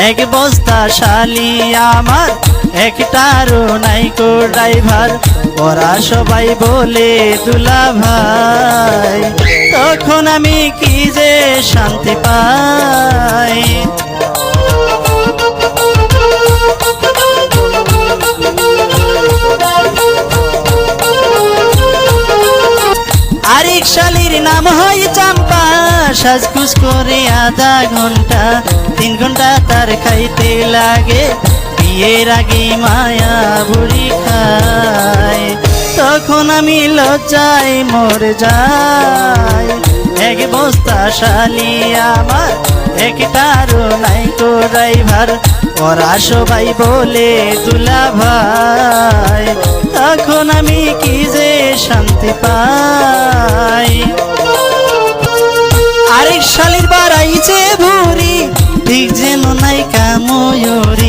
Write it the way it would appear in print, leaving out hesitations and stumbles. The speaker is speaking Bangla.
এক বস্তা শালি আমার, একটারও নাইকো ড্রাইভার। ওরা সবাই বলে দুলা ভাই, তখন আমি কি যে শান্তি পাই। আরেক শালির নাম হয় চাম্পা, সাজগুজ করে আধা ঘন্টা 3 ঘন্টা তার খাইতে লাগে, বিয়ের আগে মায়া বুড়ি খায়। তখন আমি লজ্জায় মরে যাই। এক বস্তা শালি আমার, একটারও নাইকো ড্রাইভার। ওরা সবাই বলে দুলা ভাই, তখন আমি কি যে শান্তি পাই। আরেক শালির বাড়াইছে ভুরি, ঠিক যেন নায়িকা ময়ূরী।